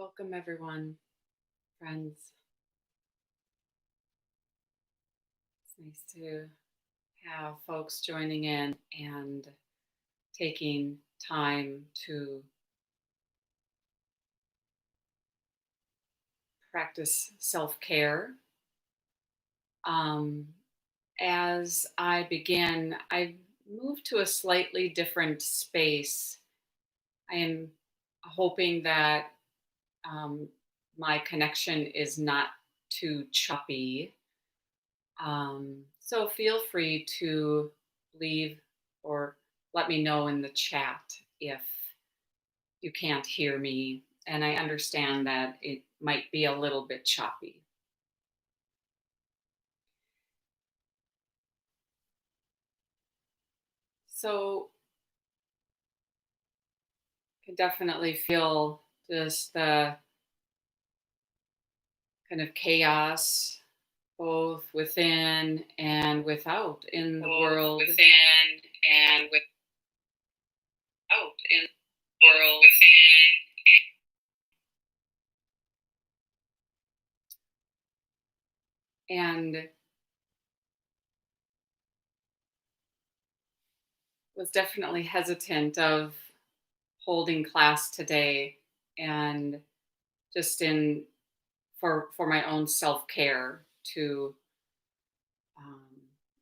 Welcome, everyone, friends. It's nice to have folks joining in and taking time to practice self care. Um, as I begin, I moved to a slightly different space. I am hoping that um, my connection is not too choppy. So feel free to leave or let me know in the chat if you can't hear me. And I understand that it might be a little bit choppy. So I can definitely feel just the kind of chaos both within and without in the world. Within and without in the world. And was definitely hesitant of holding class today and just in for my own self-care to um,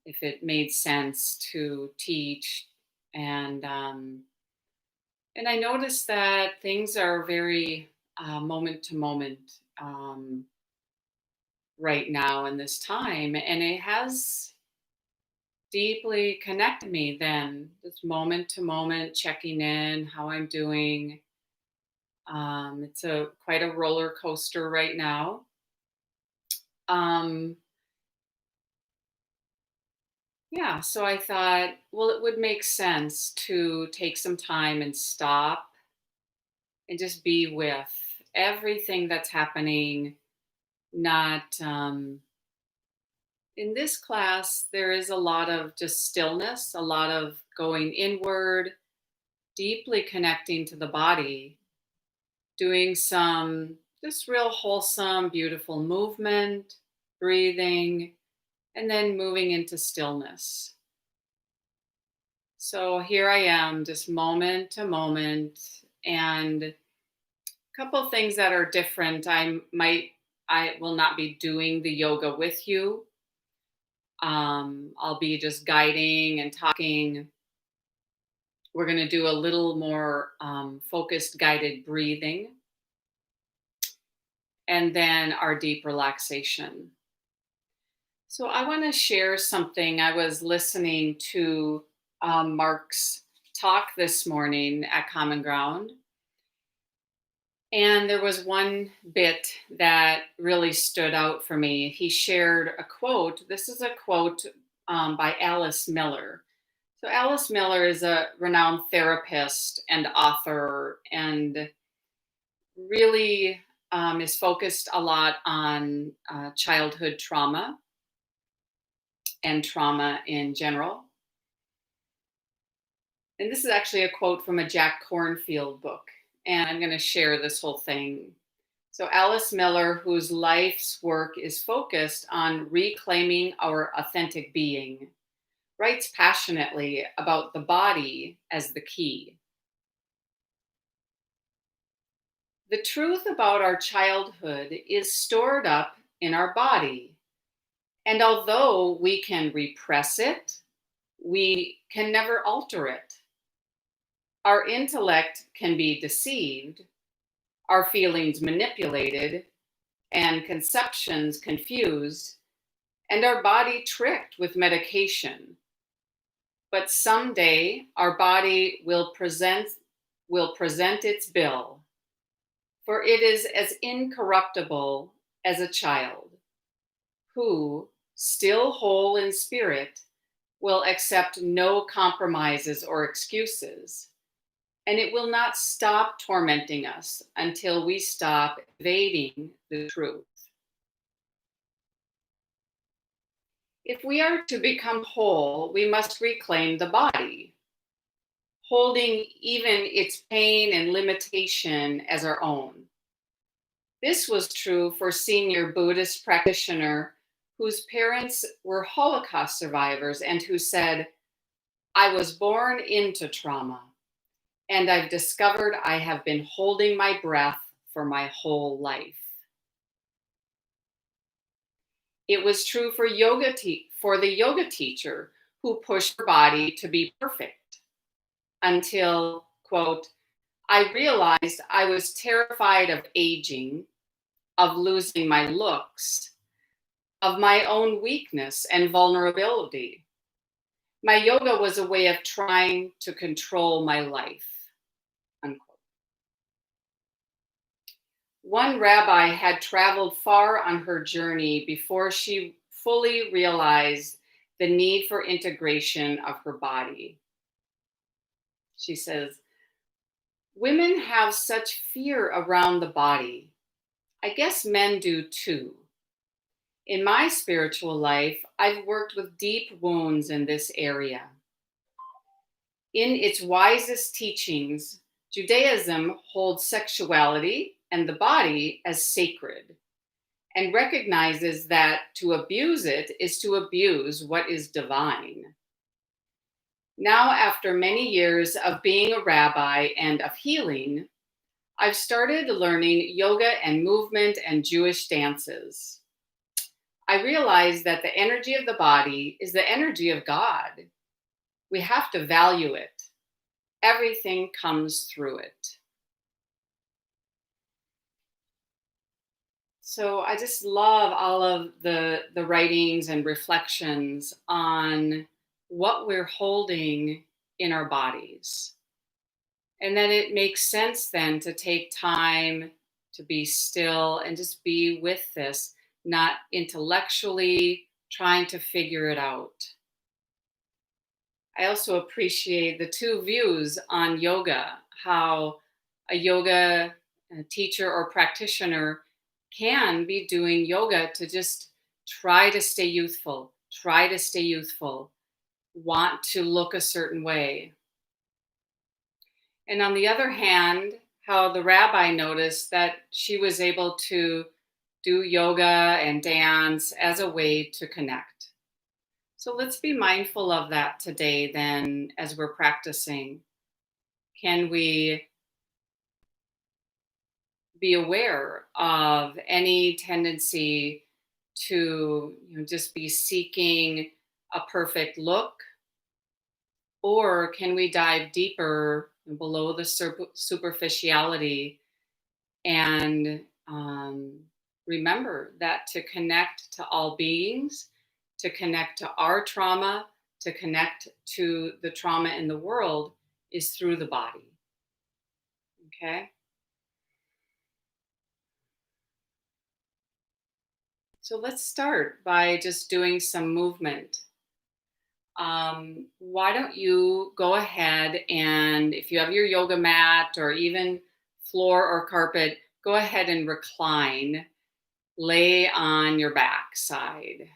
if it made sense to teach and I noticed that things are very moment to moment right now in this time, and it has deeply connected me then this moment to moment checking in how I'm doing. It's a quite a roller coaster right now. um, Yeah, so I thought, well, it would make sense to take some time and stop and just be with everything that's happening. Not in this class, there is a lot of just stillness, a lot of going inward, deeply connecting to the body, doing some just real wholesome, beautiful movement, breathing, and then moving into stillness. So here I am, just moment to moment, and a couple things that are different. I will not be doing the yoga with you. I'll be just guiding and talking. We're going to do a little more focused guided breathing, and then our deep relaxation. So I want to share something. I was listening to Mark's talk this morning at Common Ground. And there was one bit that really stood out for me. He shared a quote. This is a quote by Alice Miller. So, Alice Miller is a renowned therapist and author, and really is focused a lot on childhood trauma and trauma in general. And this is actually a quote from a Jack Kornfield book. And I'm going to share this whole thing. So, Alice Miller, whose life's work is focused on reclaiming our authentic being, writes passionately about the body as the key. The truth about our childhood is stored up in our body. And although we can repress it, we can never alter it. Our intellect can be deceived, our feelings manipulated, and conceptions confused, and our body tricked with medication. But someday our body will present its bill, for it is as incorruptible as a child, who, still whole in spirit, will accept no compromises or excuses, and it will not stop tormenting us until we stop evading the truth. If we are to become whole, we must reclaim the body, holding even its pain and limitation as our own. This was true for senior Buddhist practitioner whose parents were Holocaust survivors and who said, "I was born into trauma, and I've discovered I have been holding my breath for my whole life." It was true for for the yoga teacher who pushed her body to be perfect until, quote, "I realized I was terrified of aging, of losing my looks, of my own weakness and vulnerability. My yoga was a way of trying to control my life." Unquote. One rabbi had traveled far on her journey before she fully realized the need for integration of her body. She says, "Women have such fear around the body. I guess men do too. In my spiritual life, I've worked with deep wounds in this area. In its wisest teachings, Judaism holds sexuality and the body as sacred and recognizes that to abuse it is to abuse what is divine. Now, after many years of being a rabbi and of healing, I've started learning yoga and movement and Jewish dances. I realize that the energy of the body is the energy of God. We have to value it. Everything comes through it." So I just love all of the writings and reflections on what we're holding in our bodies. And then it makes sense then to take time to be still and just be with this, not intellectually trying to figure it out. I also appreciate the two views on yoga, how a yoga teacher or practitioner can be doing yoga to just try to stay youthful, want to look a certain way. And on the other hand, how the rabbi noticed that she was able to do yoga and dance as a way to connect. So let's be mindful of that today, then, as we're practicing. Can we be aware of any tendency to just be seeking a perfect look? Or can we dive deeper below the superficiality and remember that to connect to all beings, to connect to our trauma, to connect to the trauma in the world is through the body. Okay? So let's start by just doing some movement. Why don't you go ahead and, if you have your yoga mat or even floor or carpet, go ahead and recline, lay on your back side.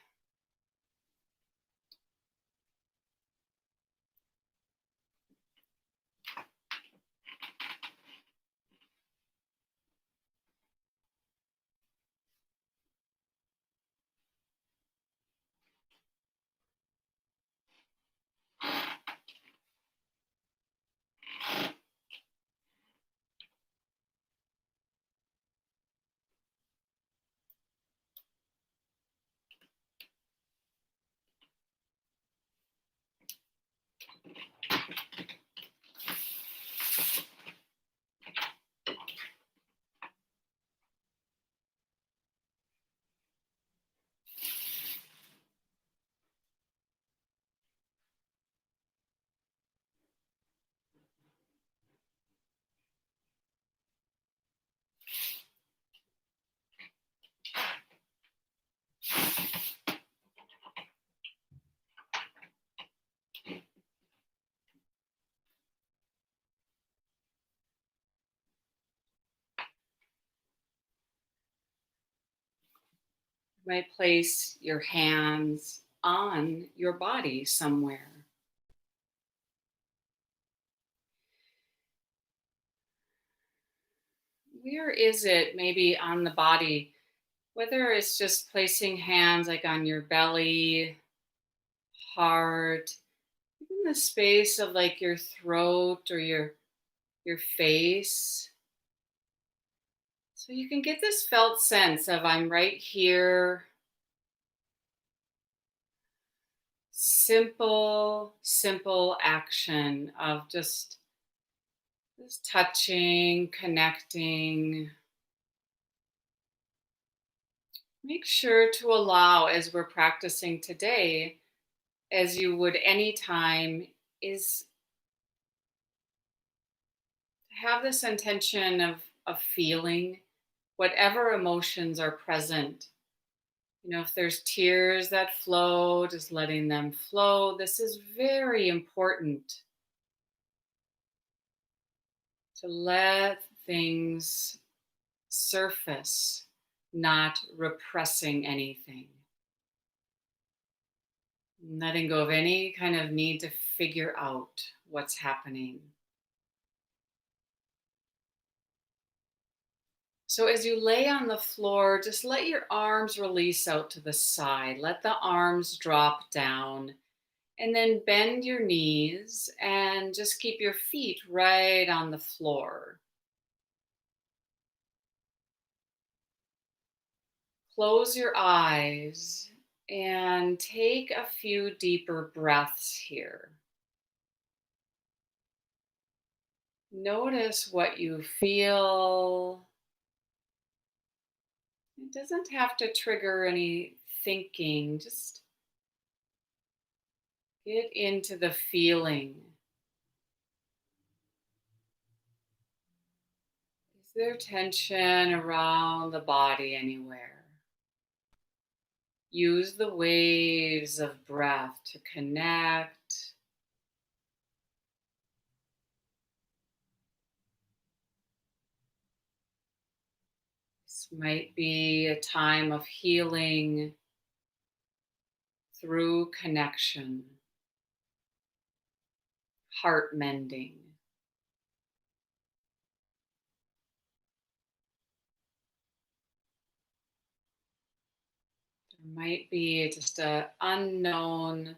You might place your hands on your body somewhere. Where is it maybe on the body? Whether it's just placing hands like on your belly, heart, even the space of like your throat or your face. So you can get this felt sense of I'm right here. Simple action of just touching, connecting. Make sure to allow as we're practicing today, as you would anytime, is have this intention of feeling whatever emotions are present. If there's tears that flow, just letting them flow. This is very important to let things surface, not repressing anything. Letting go of any kind of need to figure out what's happening. So as you lay on the floor, just let your arms release out to the side. Let the arms drop down and then bend your knees and just keep your feet right on the floor. Close your eyes and take a few deeper breaths here. Notice what you feel. It doesn't have to trigger any thinking, just get into the feeling. Is there tension around the body anywhere? Use the waves of breath to connect. This might be a time of healing through connection, heart mending. There might be just a unknown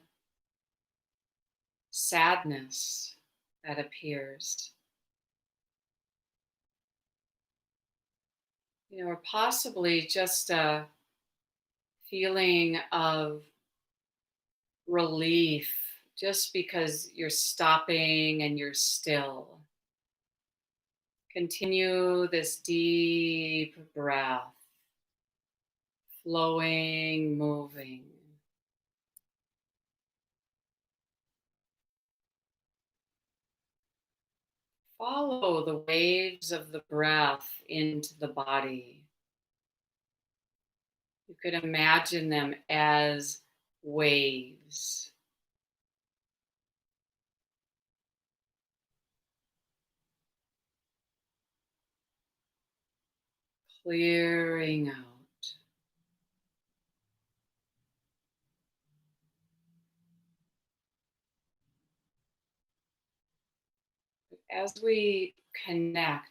sadness that appears. Or possibly just a feeling of relief just because you're stopping and you're still. Continue this deep breath, flowing, moving. Follow the waves of the breath into the body. You could imagine them as waves. Clearing out. As we connect,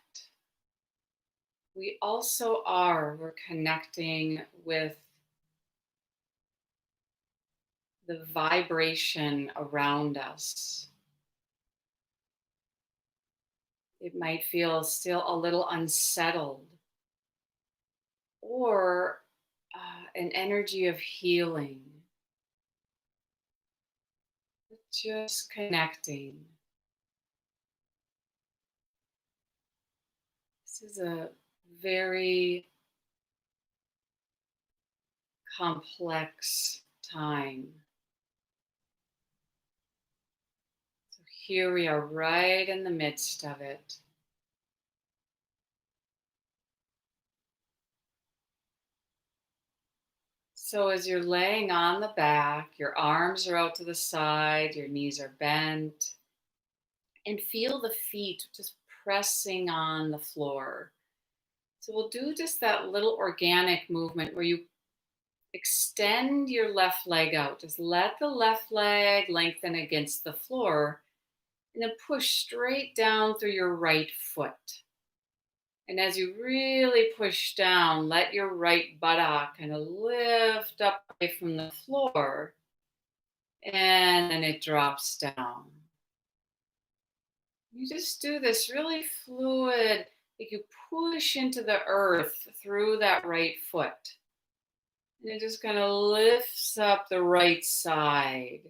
we're connecting with the vibration around us. It might feel still a little unsettled or an energy of healing. Just connecting. This is a very complex time. So here we are right in the midst of it. So as you're laying on the back, your arms are out to the side, your knees are bent, and feel the feet just pressing on the floor. So we'll do just that little organic movement where you extend your left leg out. Just let the left leg lengthen against the floor and then push straight down through your right foot. And as you really push down, let your right buttock kind of lift up away from the floor, and then it drops down. You just do this really fluid, like you push into the earth through that right foot. And it just kind of lifts up the right side.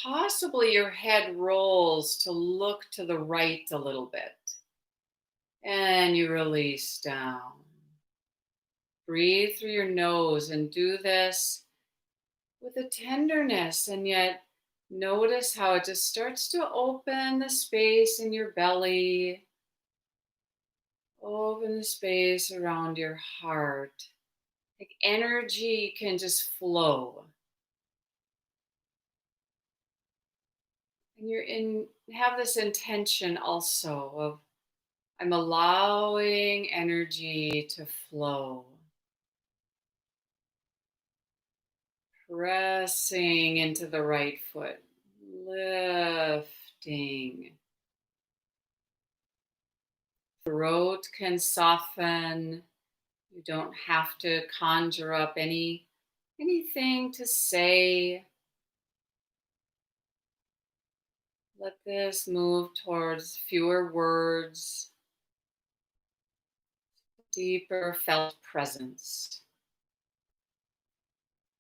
Possibly your head rolls to look to the right a little bit. And you release down. Breathe through your nose and do this with a tenderness, and yet notice how it just starts to open the space in your belly, open the space around your heart. Like energy can just flow. And you're in have this intention also of I'm allowing energy to flow. Pressing into the right foot, lifting. Throat can soften. You don't have to conjure up anything to say. Let this move towards fewer words, deeper felt presence.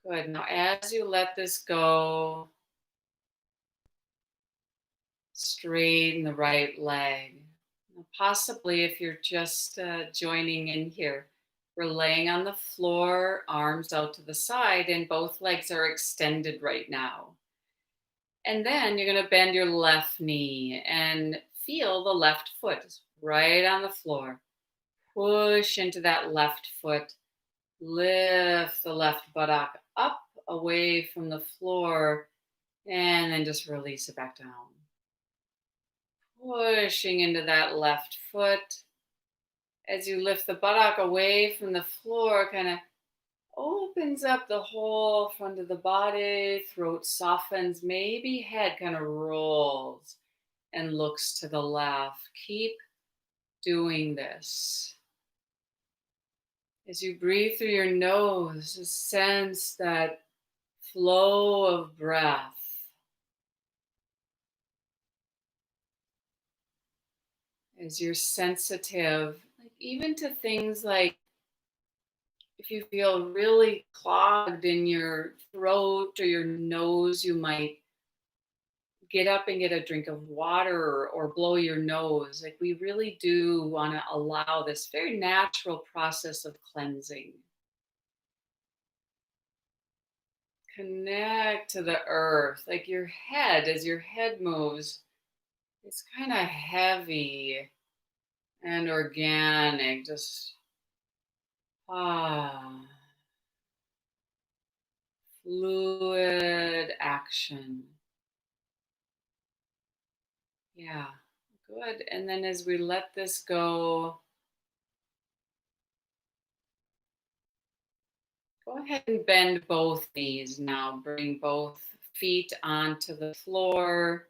Good. Now, as you let this go, straighten the right leg. Now, possibly, if you're just joining in here, we're laying on the floor, arms out to the side, and both legs are extended right now. And then you're going to bend your left knee and feel the left foot is right on the floor. Push into that left foot. Lift the left buttock up away from the floor, and then just release it back down. Pushing into that left foot. As you lift the buttock away from the floor, kind of opens up the whole front of the body, throat softens, maybe head kind of rolls and looks to the left. Keep doing this. As you breathe through your nose, just sense that flow of breath. As you're sensitive, like even to things like if you feel really clogged in your throat or your nose, you might get up and get a drink of water or blow your nose. Like we really do want to allow this very natural process of cleansing. Connect to the earth, like your head, as your head moves, it's kind of heavy and organic, just fluid action. Yeah, good. And then as we let this go, go ahead and bend both knees now. Bring both feet onto the floor.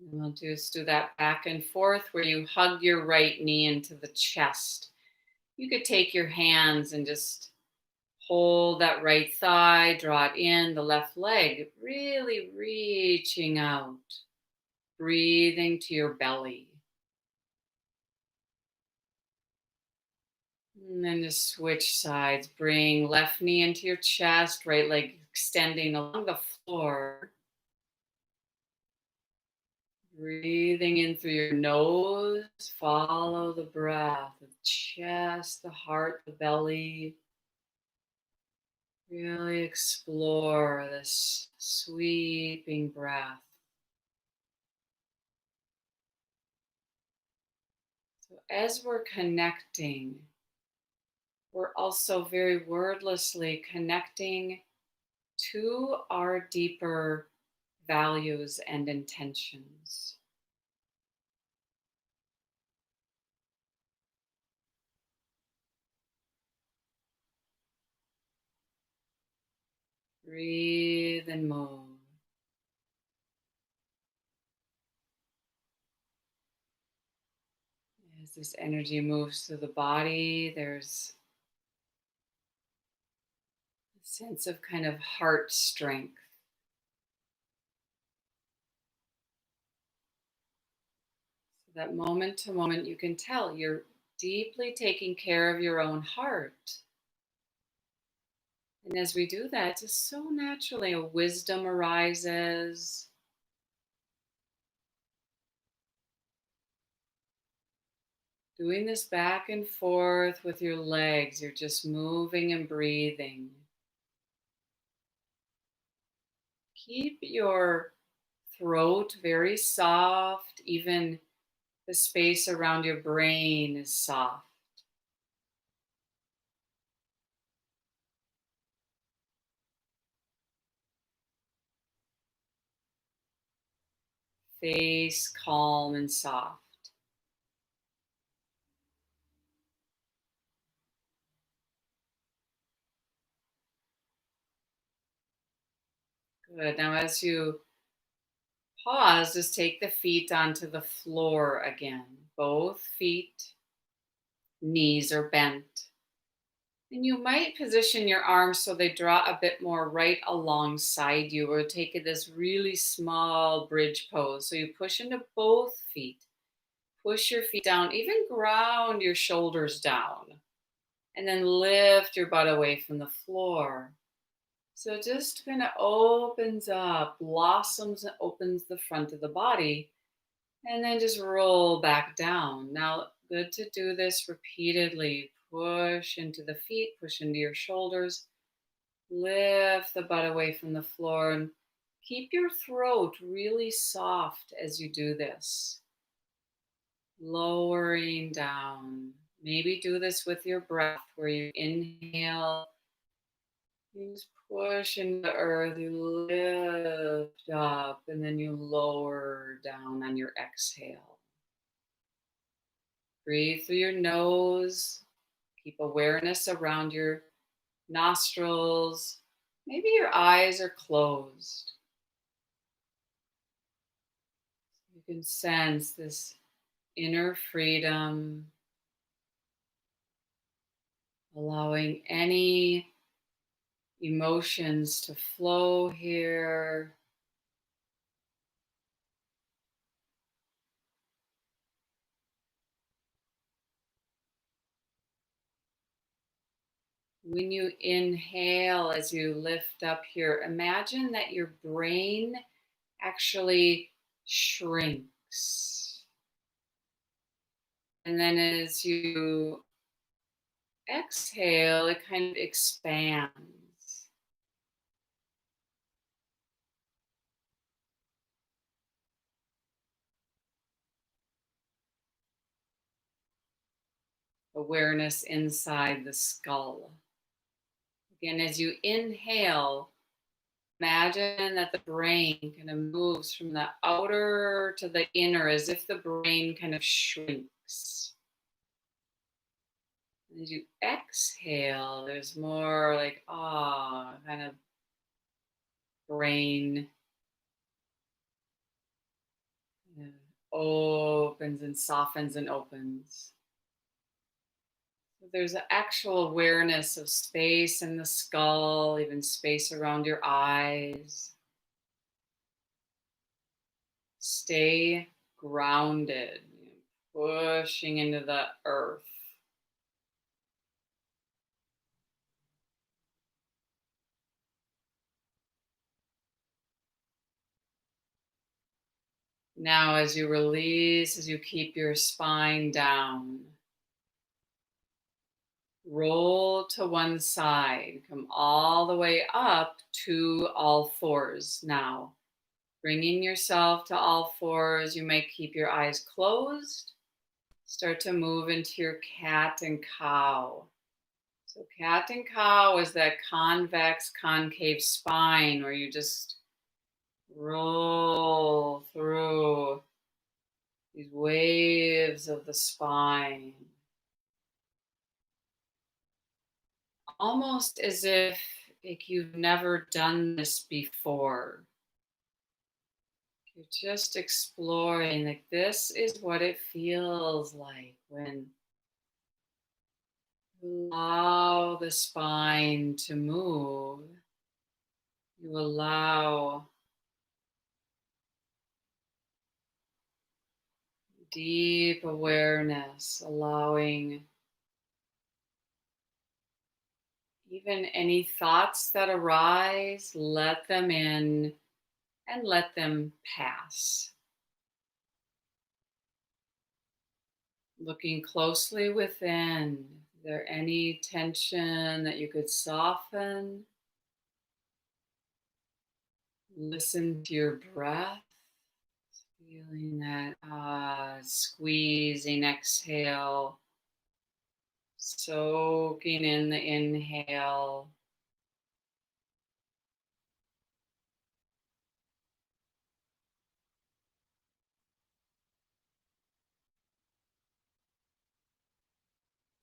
And we'll just do that back and forth where you hug your right knee into the chest. You could take your hands and just hold that right thigh, draw it in, the left leg, really reaching out, breathing to your belly. And then just switch sides. Bring left knee into your chest, right leg extending along the floor. Breathing in through your nose, follow the breath, the chest, the heart, the belly. Really explore this sweeping breath. So as we're connecting, we're also very wordlessly connecting to our deeper values and intentions. Breathe and move. As this energy moves through the body, there's a sense of kind of heart strength. So that moment to moment, you can tell you're deeply taking care of your own heart. And as we do that, just so naturally, a wisdom arises. Doing this back and forth with your legs, you're just moving and breathing. Keep your throat very soft, even the space around your brain is soft. Face calm and soft. Good. Now, as you pause, just take the feet onto the floor again. Both feet, knees are bent. And you might position your arms so they draw a bit more right alongside you, or take this really small bridge pose. So you push into both feet, push your feet down, even ground your shoulders down, and then lift your butt away from the floor. So just kind of opens up, blossoms, and opens the front of the body, and then just roll back down. Now, good to do this repeatedly. Push into the feet, push into your shoulders, lift the butt away from the floor, and keep your throat really soft as you do this. Lowering down. Maybe do this with your breath where you inhale, you just push into the earth, you lift up, and then you lower down on your exhale. Breathe through your nose. Keep awareness around your nostrils. Maybe your eyes are closed. You can sense this inner freedom, allowing any emotions to flow here. When you inhale, as you lift up here, imagine that your brain actually shrinks. And then as you exhale, it kind of expands. Awareness inside the skull. Again, as you inhale, imagine that the brain kind of moves from the outer to the inner as if the brain kind of shrinks. And as you exhale, there's more like, kind of brain kind of opens and softens and opens. So there's an actual awareness of space in the skull, even space around your eyes. Stay grounded, pushing into the earth. Now, as you release, as you keep your spine down, roll to one side, come all the way up to all fours. Now, bringing yourself to all fours, you may keep your eyes closed. Start to move into your cat and cow. So, cat and cow is that convex, concave spine where you just roll through these waves of the spine, almost as if like you've never done this before. You're just exploring, like, this is what it feels like when you allow the spine to move. You allow deep awareness, allowing even any thoughts that arise, let them in and let them pass. Looking closely within, is there any tension that you could soften? Listen to your breath, feeling that squeezing exhale, soaking in the inhale.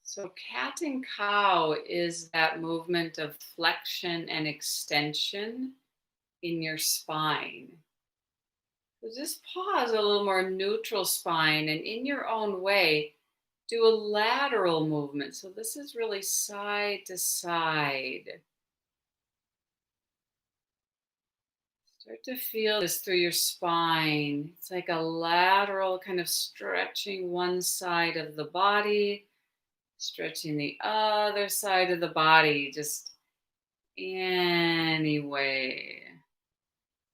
So, cat and cow is that movement of flexion and extension in your spine. So just pause a little more neutral spine and in your own way, do a lateral movement. So, this is really side to side. Start to feel this through your spine. It's like a lateral kind of stretching one side of the body, stretching the other side of the body, just anyway.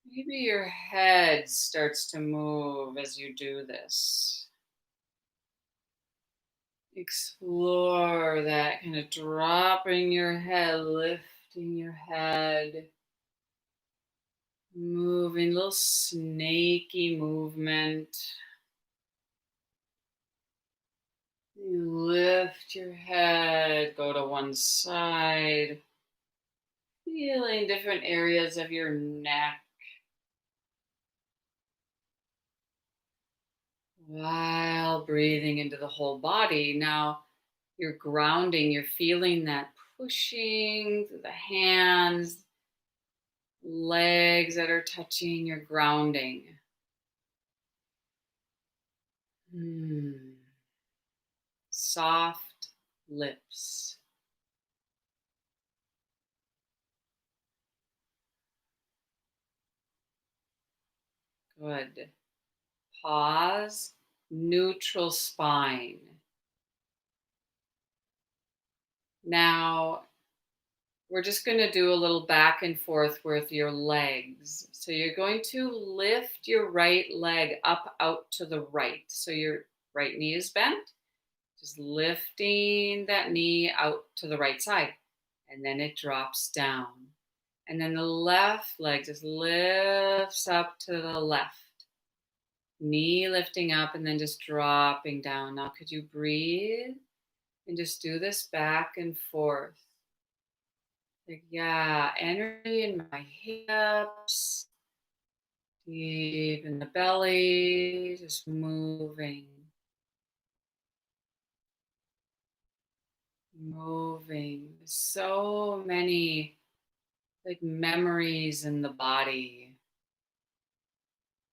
Maybe your head starts to move as you do this. Explore that kind of dropping your head, lifting your head, moving, little snaky movement. You lift your head, go to one side, feeling different areas of your neck while breathing into the whole body. Now you're grounding, you're feeling that pushing through the hands, legs that are touching, you're grounding. Hmm. Soft lips. Good. Pause. Neutral spine. Now, we're just going to do a little back and forth with your legs. So, you're going to lift your right leg up out to the right. So, your right knee is bent. Just lifting that knee out to the right side. And then it drops down. And then the left leg just lifts up to the left. Knee lifting up and then just dropping down. Now, could you breathe and just do this back and forth? Like, yeah, energy in my hips, deep in the belly, just moving, moving. So many like memories in the body,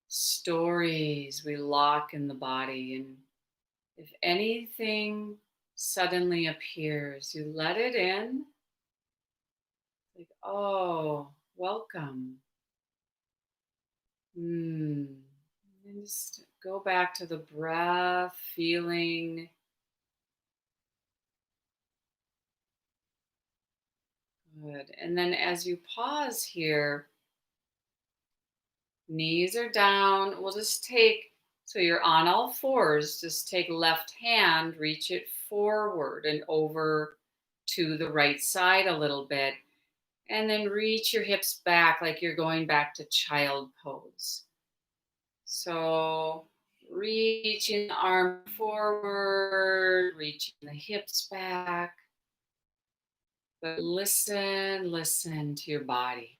stories we lock in the body. And if anything suddenly appears, you let it in. Like, oh, welcome. And just go back to the breath, feeling good. And then as you pause here, knees are down. We'll just take, so you're on all fours, just take left hand, reach it forward and over to the right side a little bit. And then reach your hips back like you're going back to child pose. So reaching the arm forward, reaching the hips back. But listen to your body.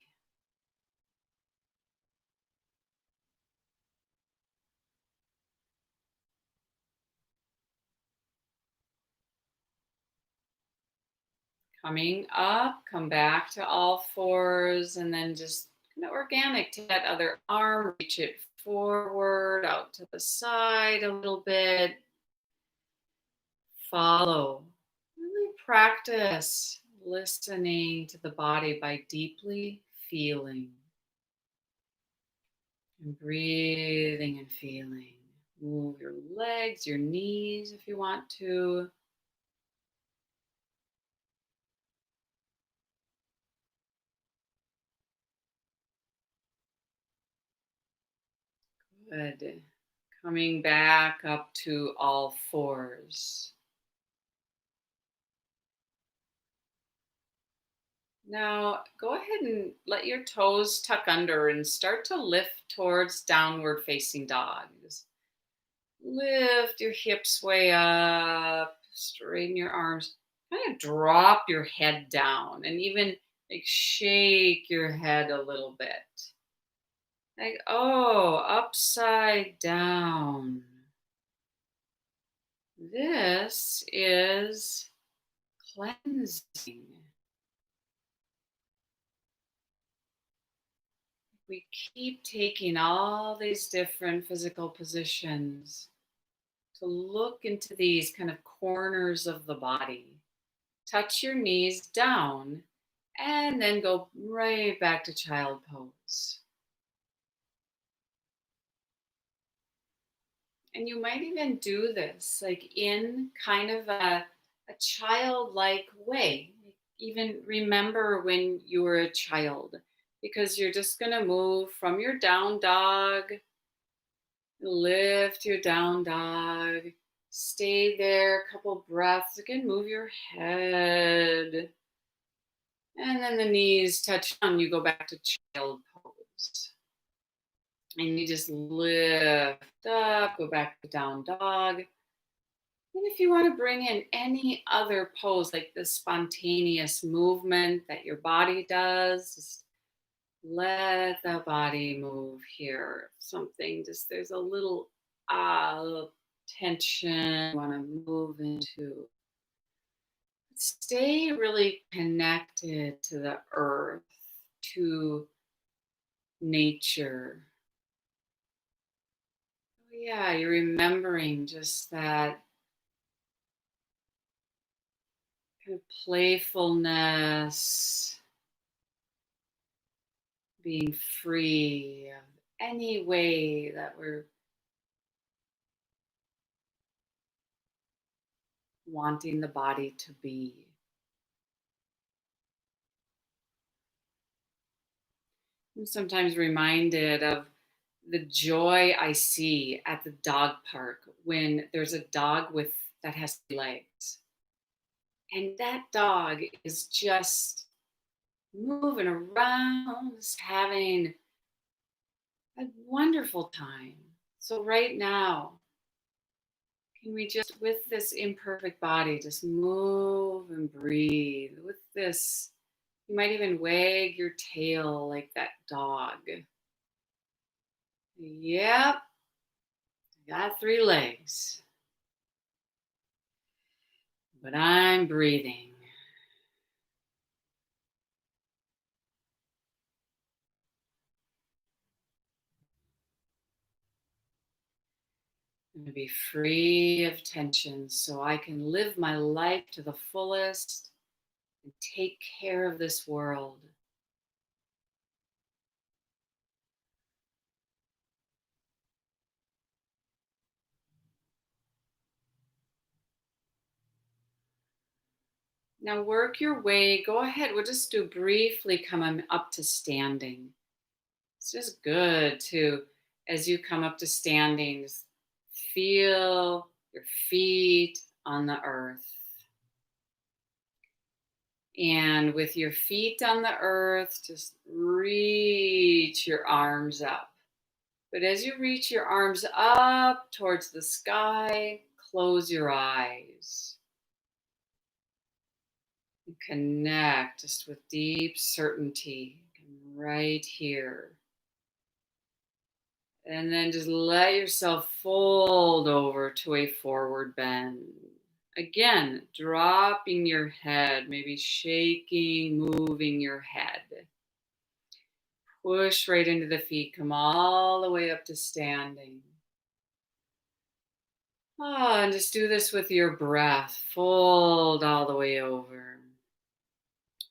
Coming up, come back to all fours, and then just kind of organic to that other arm, reach it forward, out to the side a little bit. Follow. Really practice listening to the body by deeply feeling and breathing and feeling. Move your legs, your knees if you want to. Good. Coming back up to all fours. Now, go ahead and let your toes tuck under and start to lift towards downward facing dog. Just lift your hips way up, straighten your arms, kind of drop your head down, and even like shake your head a little bit. Like, oh, upside down. This is cleansing. We keep taking all these different physical positions to look into these kind of corners of the body. Touch your knees down and then go right back to child pose. And you might even do this like in kind of a childlike way. Even remember when you were a child, because you're just going to move from your down dog. Lift your down dog. Stay there a couple breaths. Again, move your head. And then the knees touch down. You go back to child pose. And you just lift up, go back to down dog. And if you want to bring in any other pose, like the spontaneous movement that your body does, just let the body move here. Something just there's a little tension you want to move into. Stay really connected to the earth, to nature. Yeah, you're remembering just that kind of playfulness, being free of any way that we're wanting the body to be. I'm sometimes reminded of the joy I see at the dog park when there's a dog with that has legs. And that dog is just moving around, just having a wonderful time. So right now, can we just, with this imperfect body, just move and breathe with this? You might even wag your tail like that dog. Yep, I got three legs, but I'm breathing. I'm going to be free of tension so I can live my life to the fullest and take care of this world. Now work your way. Go ahead. We'll just do briefly coming up to standing. It's just good to, as you come up to standing, just feel your feet on the earth. And with your feet on the earth, just reach your arms up. But as you reach your arms up towards the sky, close your eyes. And connect just with deep certainty right here. And then just let yourself fold over to a forward bend. Again, dropping your head, maybe shaking, moving your head. Push right into the feet. Come all the way up to standing. And just do this with your breath. Fold all the way over.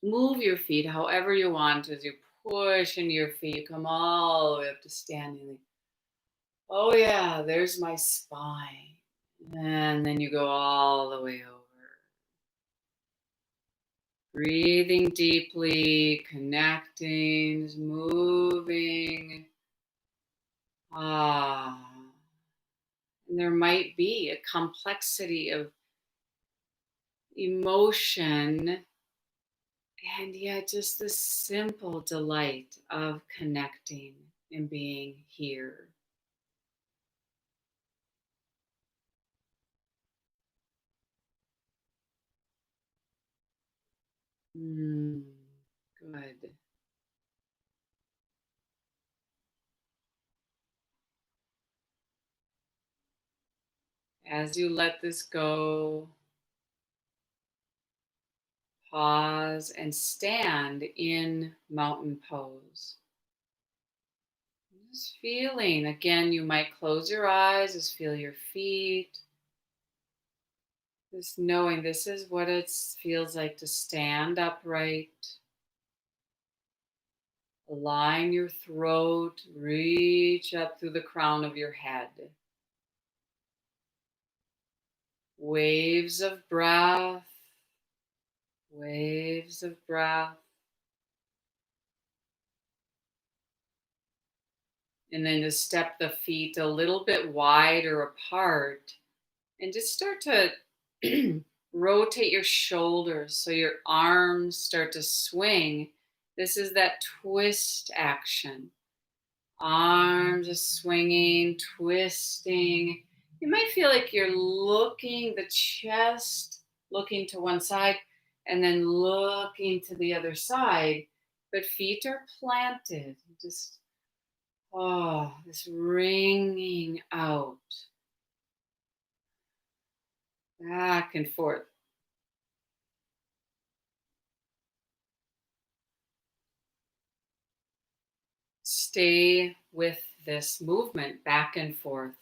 Move your feet however you want as you push into your feet. You come all the way up to standing. Oh, yeah, there's my spine. And then you go all the way over. Breathing deeply, connecting, moving. Ah. And there might be a complexity of emotion and yet just the simple delight of connecting and being here. Mm, good. As you let this go, pause and stand in mountain pose. Just feeling, again, you might close your eyes, just feel your feet. Just knowing this is what it feels like to stand upright. Align your throat, reach up through the crown of your head. Waves of breath, waves of breath. And then just step the feet a little bit wider apart and just start to rotate your shoulders so your arms start to swing. This is that twist action. Arms just swinging, twisting. You might feel like you're looking, the chest looking to one side and then looking to the other side, but feet are planted. Just, this ringing out, back and forth. Stay with this movement back and forth.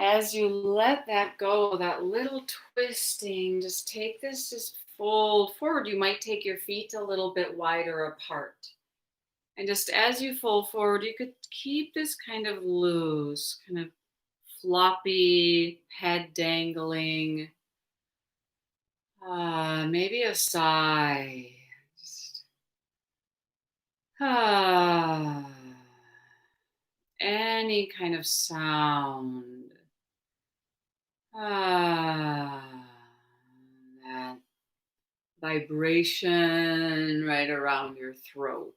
As you let that go, that little twisting, just take this, just fold forward. You might take your feet a little bit wider apart. And just as you fold forward, you could keep this kind of loose, kind of floppy head dangling. Maybe a sigh. Just, ah, any kind of sound. Ah, that vibration right around your throat.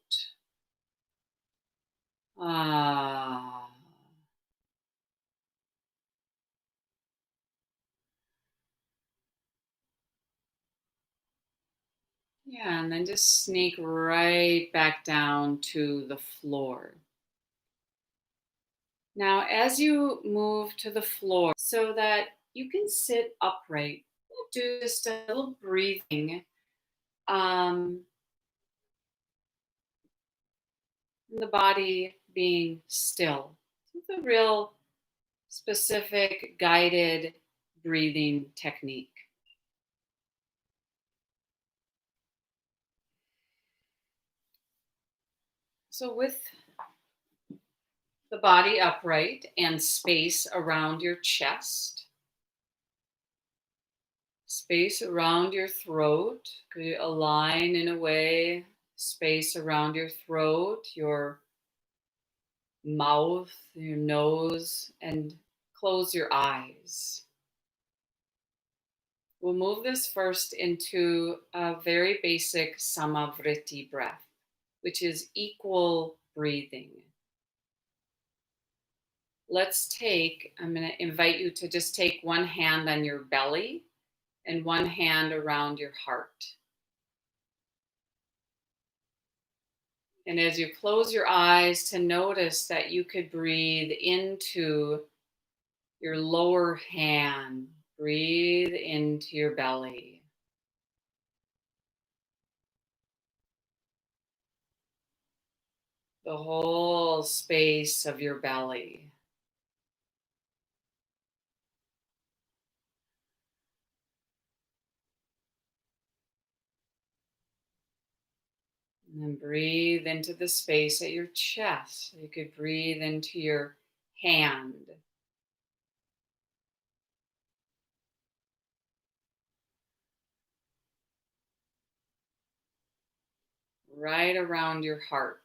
Ah, yeah, and then just sneak right back down to the floor. Now, as you move to the floor so that you can sit upright, do just a little breathing. Um, the body being still. It's a real specific guided breathing technique. So, with the body upright and space around your chest, space around your throat, could you align in a way, space around your throat, your mouth, your nose, and close your eyes. We'll move this first into a very basic samavriti breath, which is equal breathing. I'm going to invite you to just take one hand on your belly and one hand around your heart. And as you close your eyes, to notice that you could breathe into your lower hand, breathe into your belly. The whole space of your belly. And then breathe into the space at your chest. You could breathe into your hand. Right around your heart.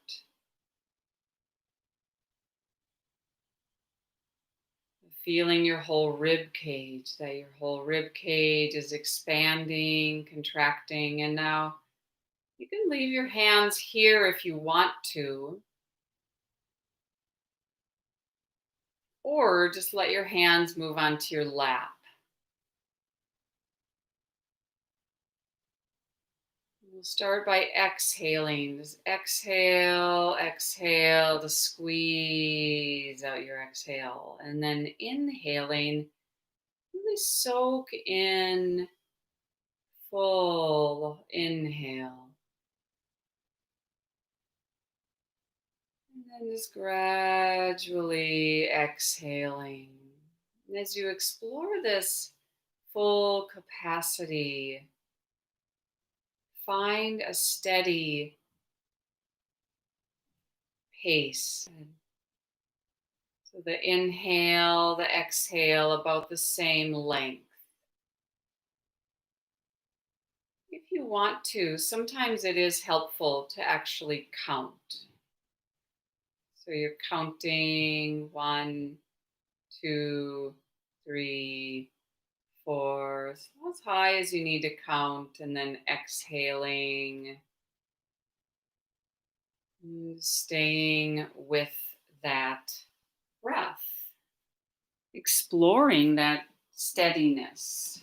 Feeling your whole rib cage, that your whole rib cage is expanding, contracting, and now you can leave your hands here if you want to, or just let your hands move onto your lap. We'll start by exhaling. Just exhale, exhale to squeeze out your exhale. And then inhaling, really soak in full inhale. And then just gradually exhaling. And as you explore this full capacity, find a steady pace. So the inhale, the exhale, about the same length. If you want to, sometimes it is helpful to actually count. So you're counting 1, 2, 3, 4, so as high as you need to count, and then exhaling, staying with that breath, exploring that steadiness.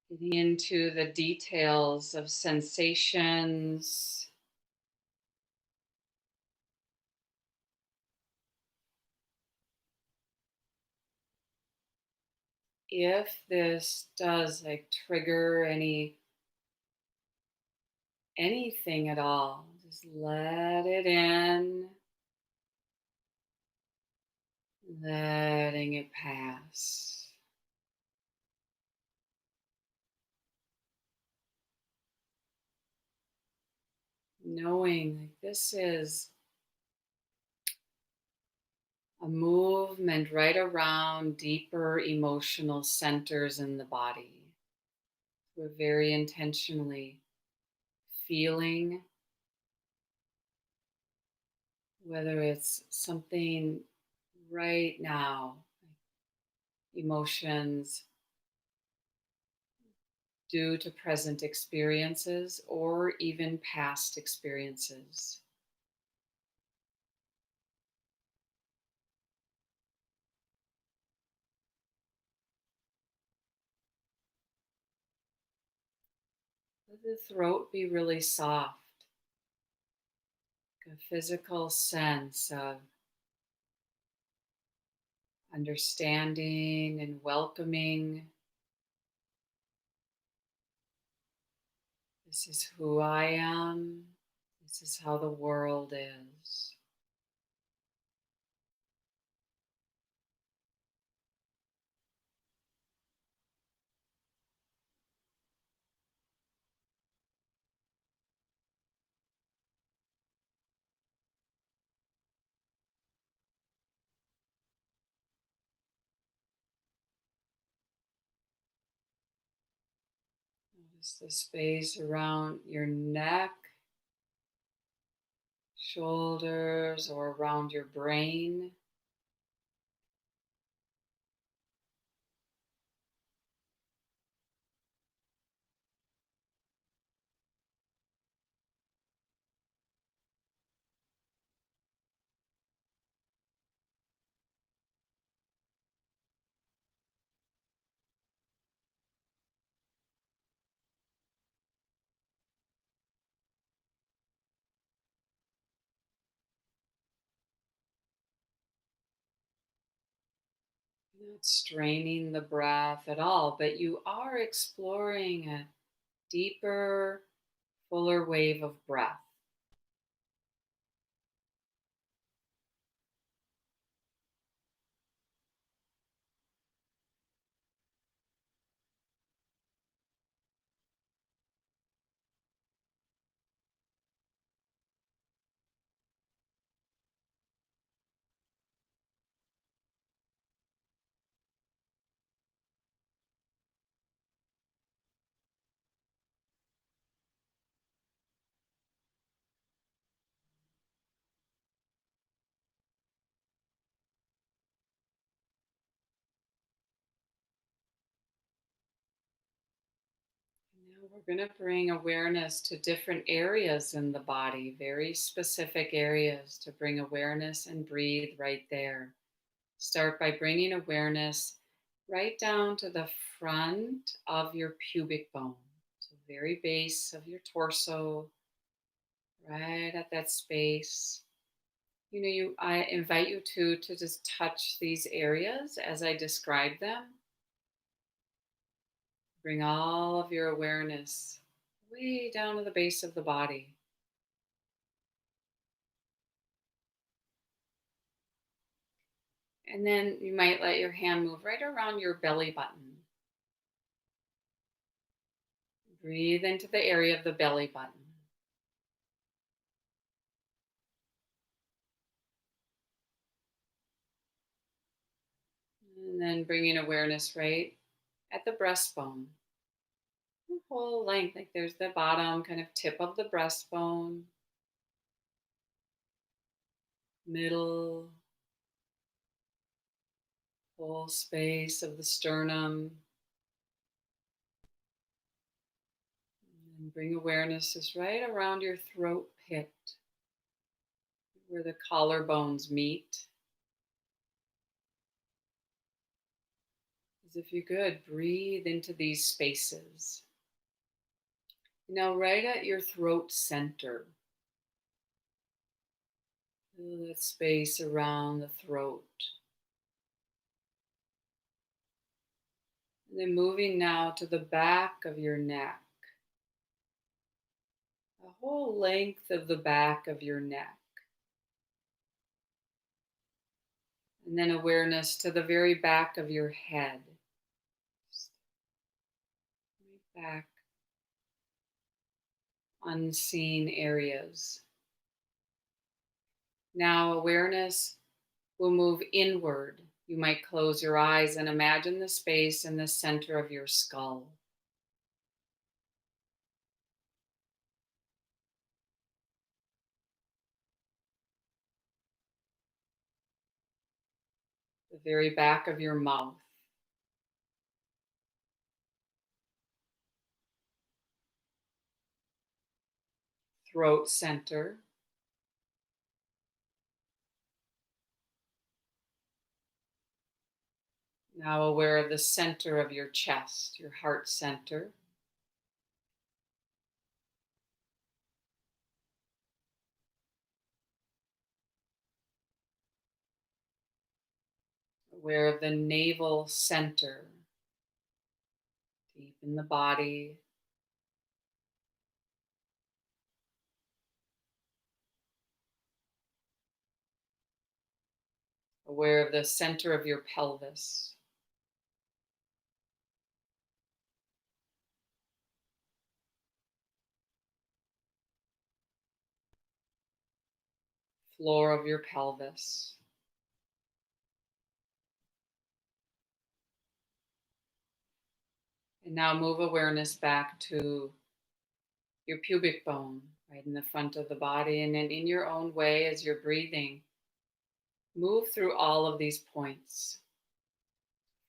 Getting into the details of sensations. If this does trigger anything at all, just let it in, letting it pass. Knowing this is a movement right around deeper emotional centers in the body. We're very intentionally feeling whether it's something right now, emotions due to present experiences or even past experiences. Let the throat be really soft, a physical sense of understanding and welcoming. This is who I am. This is how the world is. Just the space around your neck, shoulders, or around your brain. Not straining the breath at all, but you are exploring a deeper, fuller wave of breath. Now we're going to bring awareness to different areas in the body, very specific areas to bring awareness and breathe right there. Start by bringing awareness right down to the front of your pubic bone, so very base of your torso, right at that space. I invite you to just touch these areas as I describe them. Bring all of your awareness way down to the base of the body. And then you might let your hand move right around your belly button. Breathe into the area of the belly button. And then bringing awareness right at the breastbone. The whole length, like there's the bottom kind of tip of the breastbone, middle, whole space of the sternum. And bring awareness just right around your throat pit, where the collarbones meet. As if you could breathe into these spaces. Now, right at your throat center, feel that space around the throat. And then moving now to the back of your neck, the whole length of the back of your neck. And then awareness to the very back of your head. Just right back, unseen areas. Now, awareness will move inward. You might close your eyes and imagine the space in the center of your skull. The very back of your mouth, throat center. Now aware of the center of your chest, your heart center. Aware of the navel center, deep in the body. Aware of the center of your pelvis. Floor of your pelvis. And now move awareness back to your pubic bone, right in the front of the body. And then in your own way, as you're breathing, move through all of these points.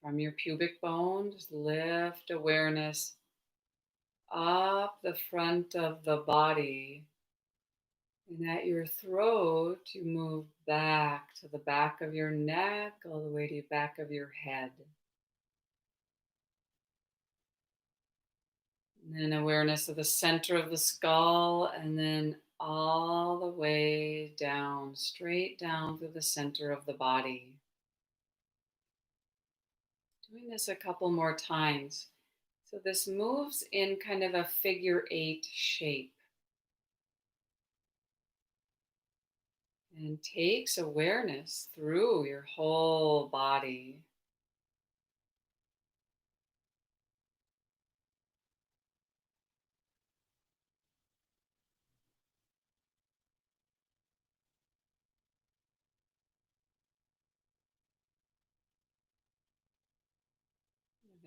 From your pubic bone, just lift awareness up the front of the body. And at your throat, you move back to the back of your neck, all the way to the back of your head. And then awareness of the center of the skull, and then all the way down, straight down through the center of the body. Doing this a couple more times. So this moves in kind of a figure-8 shape and takes awareness through your whole body.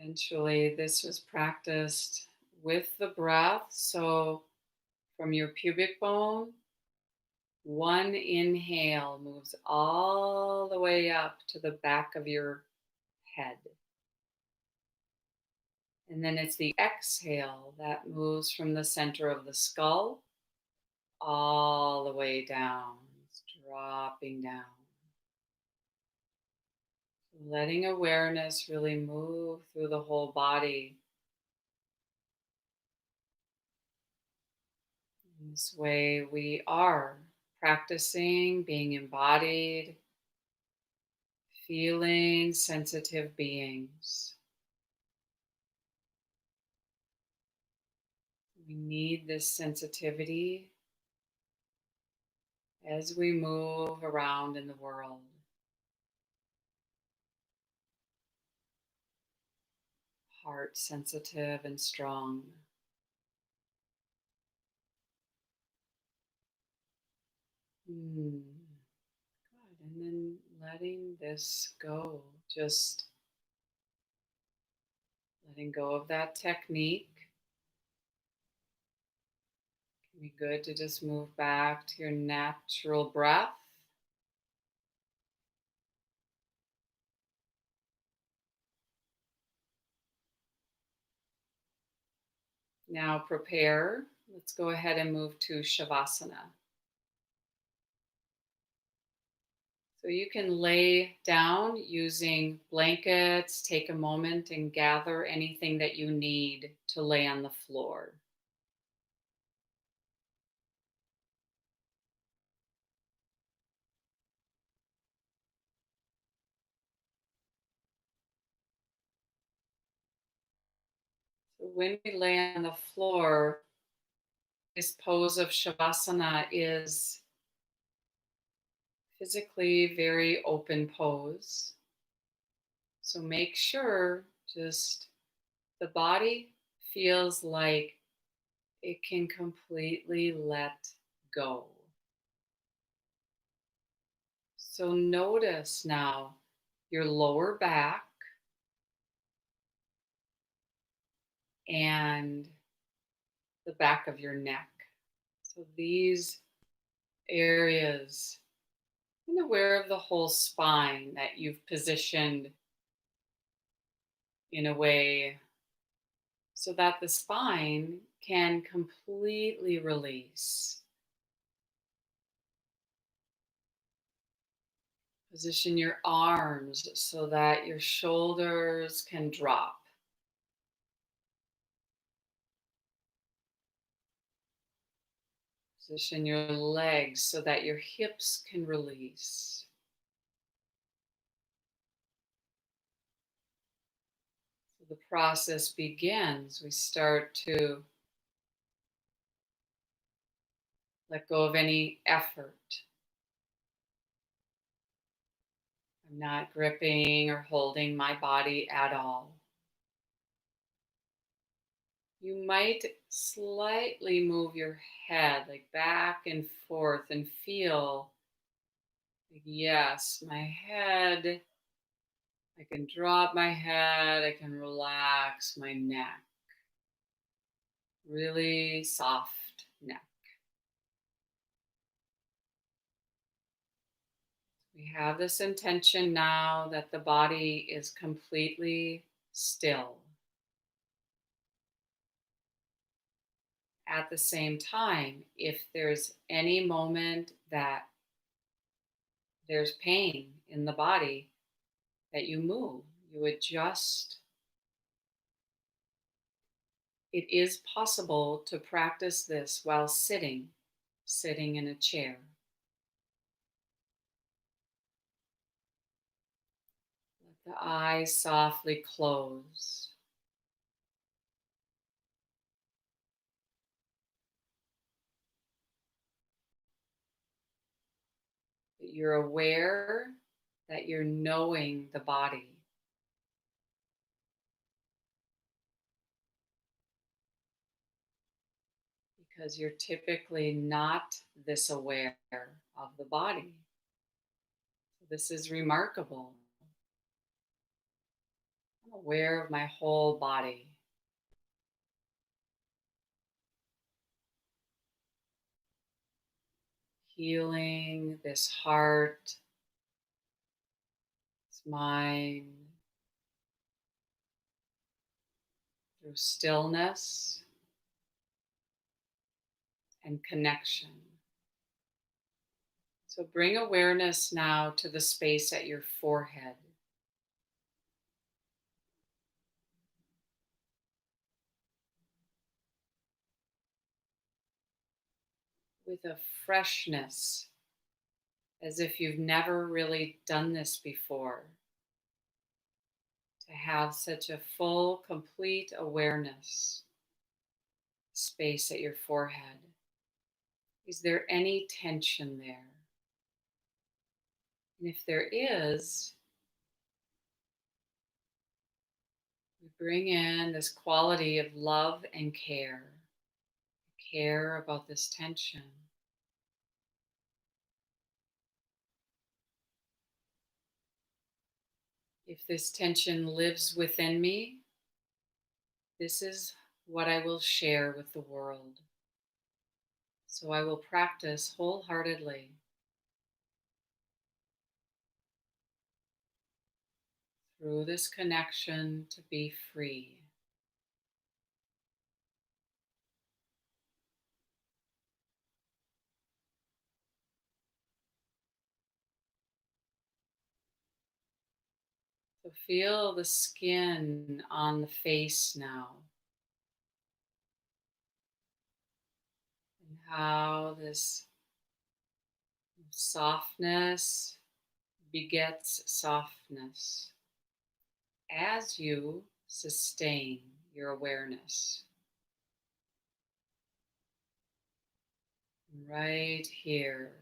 Eventually, this was practiced with the breath. So from your pubic bone, one inhale moves all the way up to the back of your head. And then it's the exhale that moves from the center of the skull all the way down. It's dropping down. Letting awareness really move through the whole body. In this way, we are practicing being embodied, feeling sensitive beings. We need this sensitivity as we move around in the world. Heart sensitive and strong. Good. And then letting this go. Just letting go of that technique. It can be good to just move back to your natural breath. Now prepare. Let's go ahead and move to Shavasana. So you can lay down using blankets, take a moment and gather anything that you need to lay on the floor. So when we lay on the floor, this pose of Shavasana is physically very open pose. So make sure just the body feels like it can completely let go. So notice now your lower back and the back of your neck. So these areas, and aware of the whole spine that you've positioned in a way so that the spine can completely release. Position your arms so that your shoulders can drop. Position your legs so that your hips can release. So the process begins. We start to let go of any effort. I'm not gripping or holding my body at all. You might slightly move your head like back and forth and feel like, yes, my head, I can drop my head, I can relax my neck. Really soft neck. We have this intention now that the body is completely still. At the same time, if there's any moment that there's pain in the body, that you move, you adjust. It is possible to practice this while sitting in a chair. Let the eyes softly close. You're aware that you're knowing the body. Because you're typically not this aware of the body. This is remarkable. I'm aware of my whole body. Healing this heart, this mind, through stillness and connection. So bring awareness now to the space at your forehead. With a freshness, as if you've never really done this before. To have such a full, complete awareness space at your forehead. Is there any tension there? And if there is, we bring in this quality of love and care about this tension. If this tension lives within me, this is what I will share with the world. So I will practice wholeheartedly through this connection to be free. So feel the skin on the face now, and how this softness begets softness as you sustain your awareness. Right here.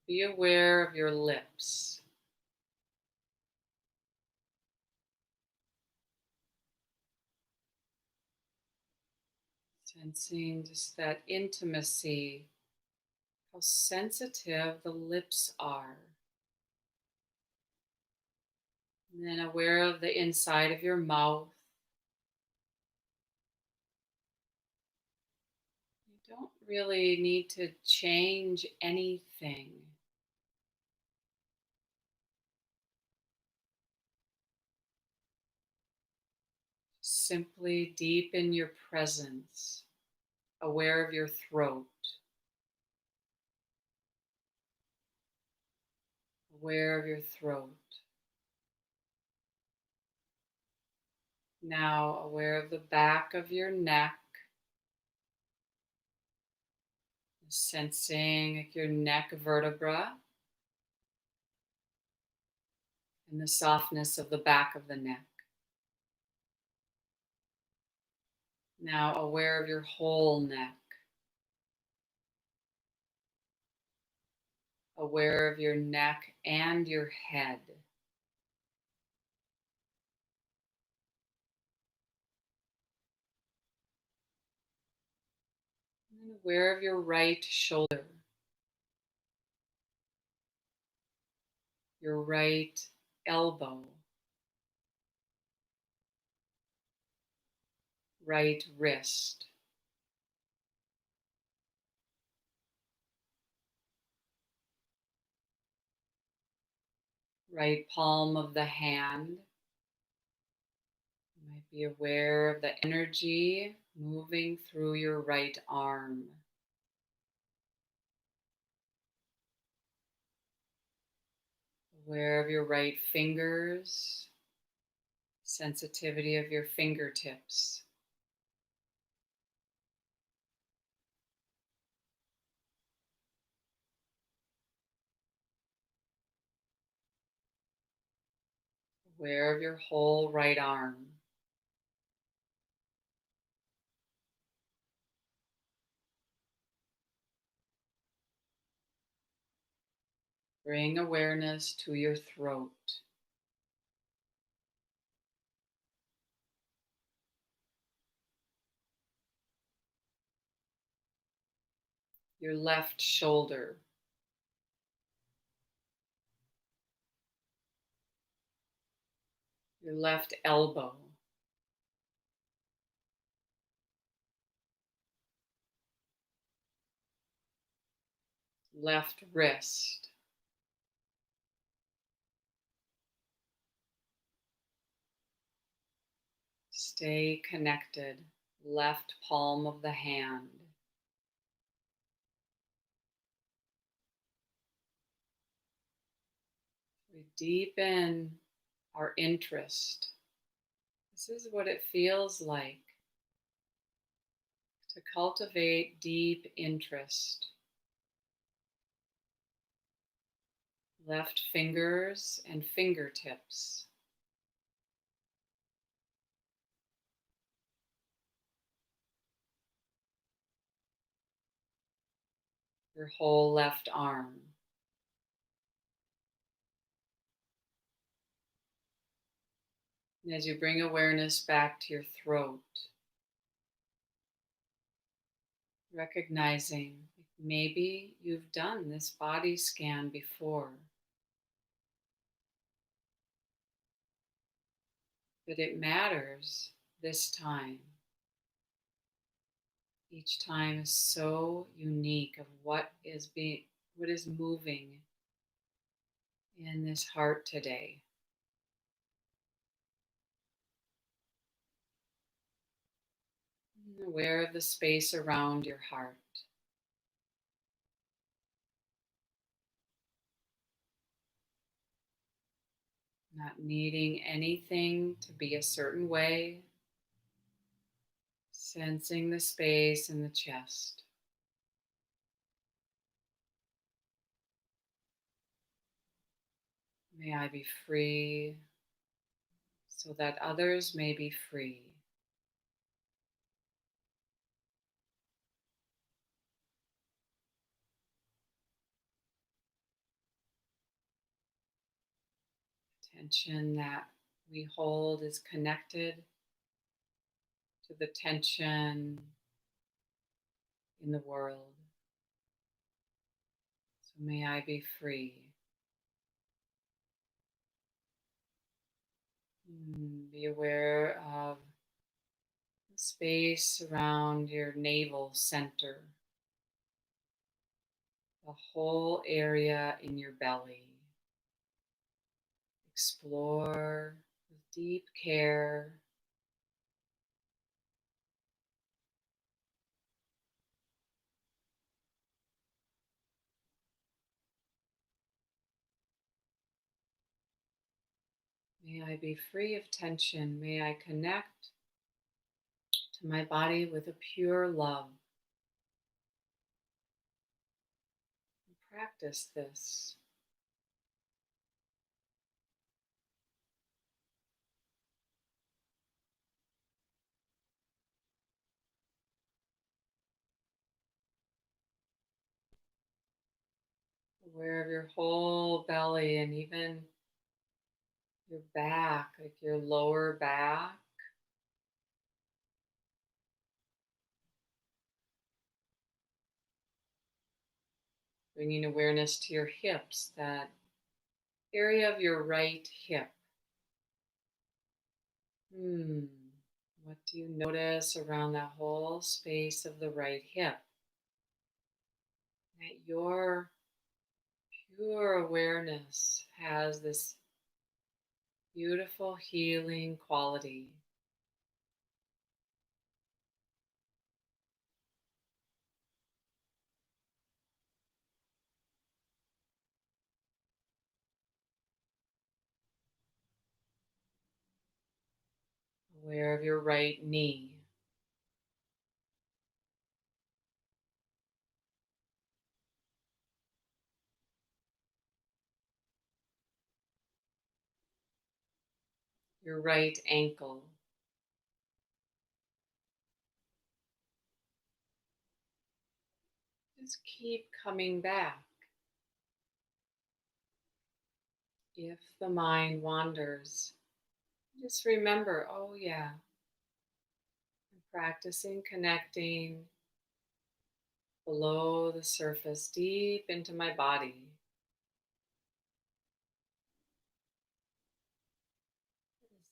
Be aware of your lips. Sensing just that intimacy, how sensitive the lips are. And then aware of the inside of your mouth. You don't really need to change anything. Simply deepen your presence, aware of your throat, aware of your throat. Now aware of the back of your neck, sensing your neck vertebra and the softness of the back of the neck. Now aware of your whole neck, aware of your neck and your head. And aware of your right shoulder. your right elbow, right wrist, right palm of the hand. You might be aware of the energy moving through your right arm. Aware of your right fingers, sensitivity of your fingertips. Aware of your whole right arm. Bring awareness to your throat. Your left shoulder, your left elbow, left wrist, stay connected, left palm of the hand. We deepen our interest. This is what it feels like to cultivate deep interest. Left fingers and fingertips. Your whole left arm. And as you bring awareness back to your throat, recognizing maybe you've done this body scan before, but it matters this time. Each time is so unique of what is moving in this heart today. Aware of the space around your heart. Not needing anything to be a certain way. Sensing the space in the chest. May I be free so that others may be free. Tension that we hold is connected to the tension in the world. So may I be free. Be aware of the space around your navel center, the whole area in your belly. Explore with deep care. May I be free of tension. May I connect to my body with a pure love. Practice this. Aware of your whole belly and even your back, like your lower back. Bringing awareness to your hips that area of your right hip. Hmm. What do you notice around that whole space of the right hip? That your pure awareness has this beautiful healing quality. Aware of your right knee. Your right ankle. Just keep coming back. If the mind wanders, just remember, oh yeah, I'm practicing connecting below the surface, deep into my body.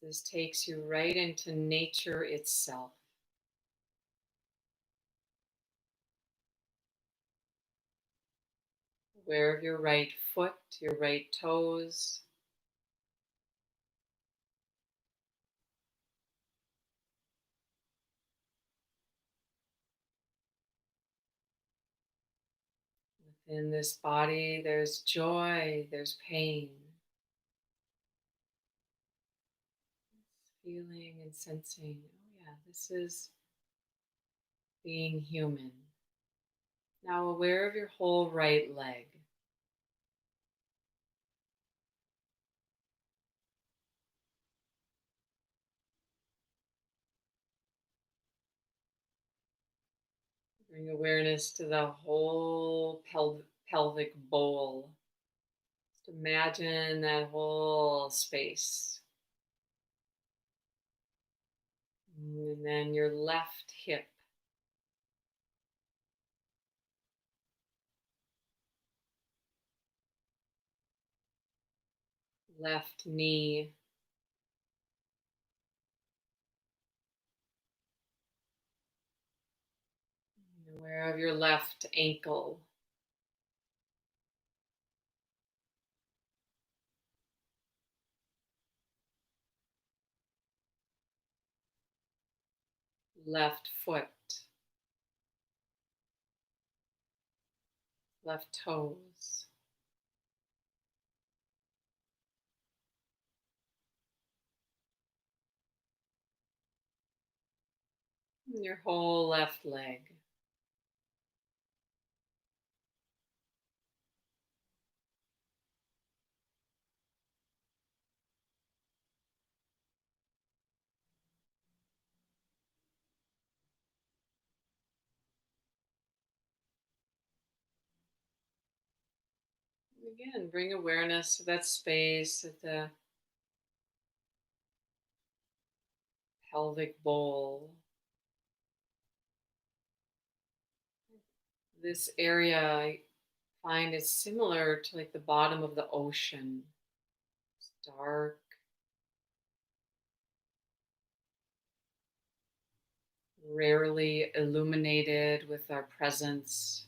This takes you right into nature itself. Aware of your right foot, your right toes. Within this body, there's joy, there's pain. Feeling and sensing, oh yeah, this is being human. Now, aware of your whole right leg. Bring awareness to the whole pelvic bowl. Just imagine that whole space. And then your left hip. Left knee. Aware of your left ankle. Left foot. Left toes. And your whole left leg. Again, bring awareness to that space at the pelvic bowl. This area I find is similar to like the bottom of the ocean. It's dark, rarely illuminated with our presence.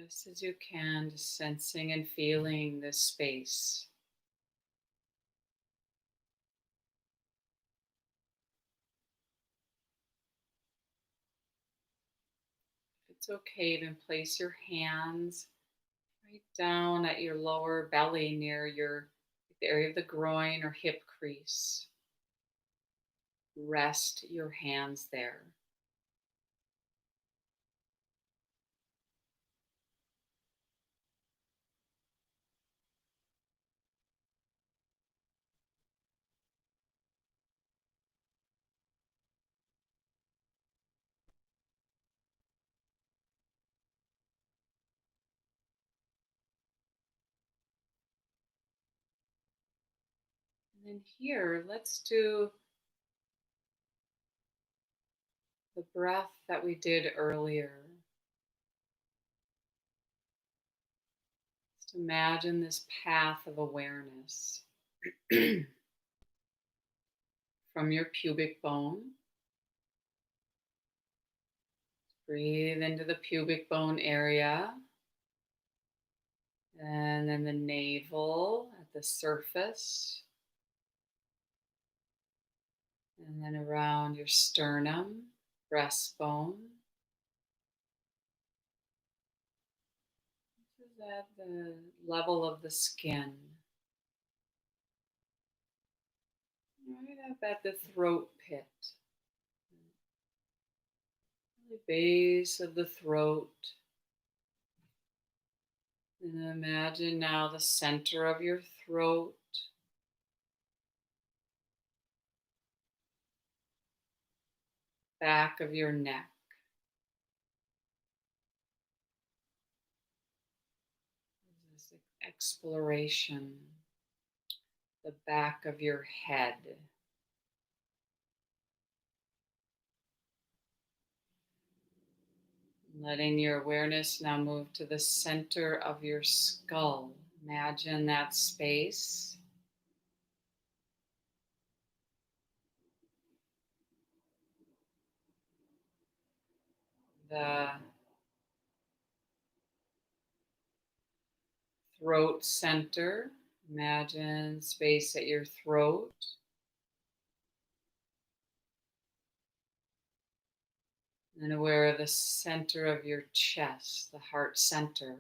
As best as you can, just sensing and feeling this space. If it's okay, even place your hands right down at your lower belly near the area of the groin or hip crease. Rest your hands there. And then here, let's do the breath that we did earlier. Just imagine this path of awareness from your pubic bone. Breathe into the pubic bone area, and then the navel at the surface, and then around your sternum, breastbone. This is at the level of the skin, right up at the throat pit, the base of the throat. And imagine now the center of your throat, back of your neck. This is exploration, the back of your head. Letting your awareness now move to the center of your skull. Imagine that space. The throat center. Imagine space at your throat. And aware of the center of your chest, the heart center.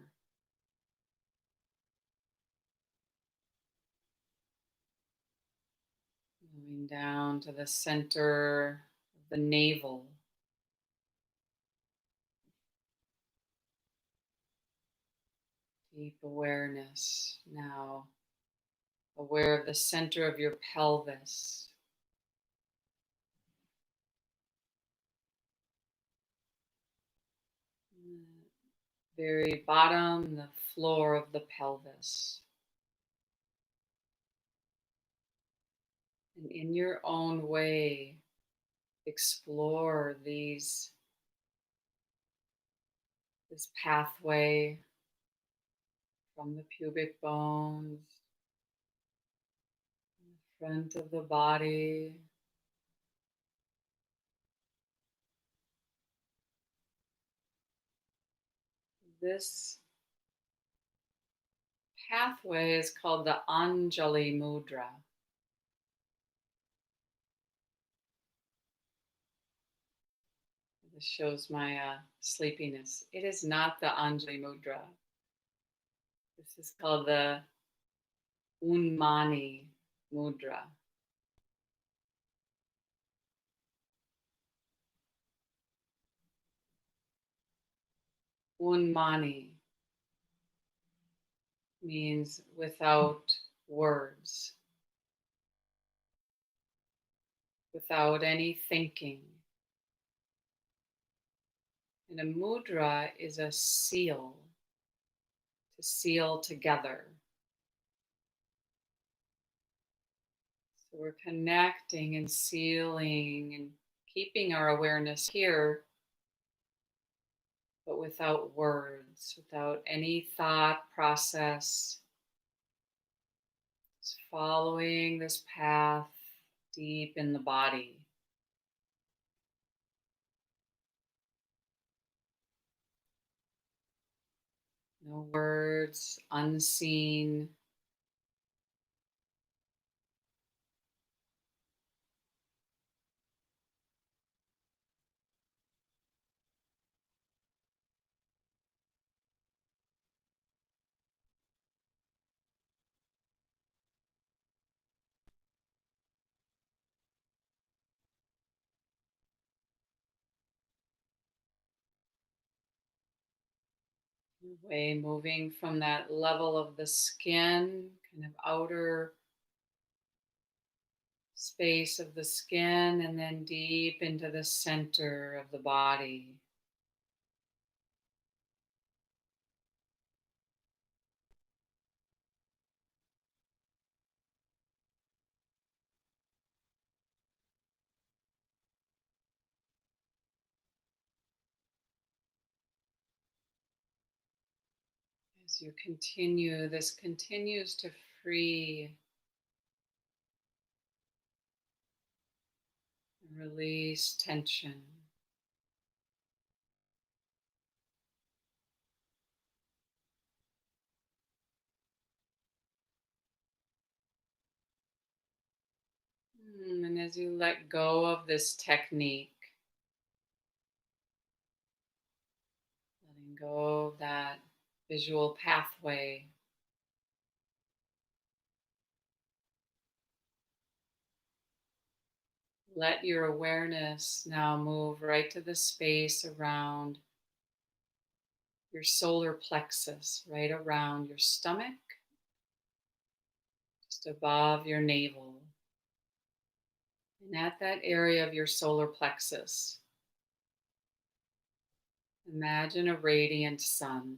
Moving down to the center of the navel. Deep awareness now. Aware of the center of your pelvis. Very bottom, the floor of the pelvis. And in your own way, explore this pathway from the pubic bones, the front of the body, this pathway is called the Anjali Mudra. This shows my sleepiness. It is not the Anjali Mudra. This is called the Unmani Mudra. Unmani means without words, without any thinking. And a mudra is a seal, to seal together. So we're connecting and sealing and keeping our awareness here, but without words, without any thought process. Just following this path deep in the body. No words, unseen. Way moving from that level of the skin, kind of outer space of the skin, and then deep into the center of the body. As As you continue, this continues to free and release tension. And as you let go of this technique, letting go of that visual pathway, let your awareness now move right to the space around your solar plexus, right around your stomach, just above your navel. And at that area of your solar plexus, imagine a radiant sun.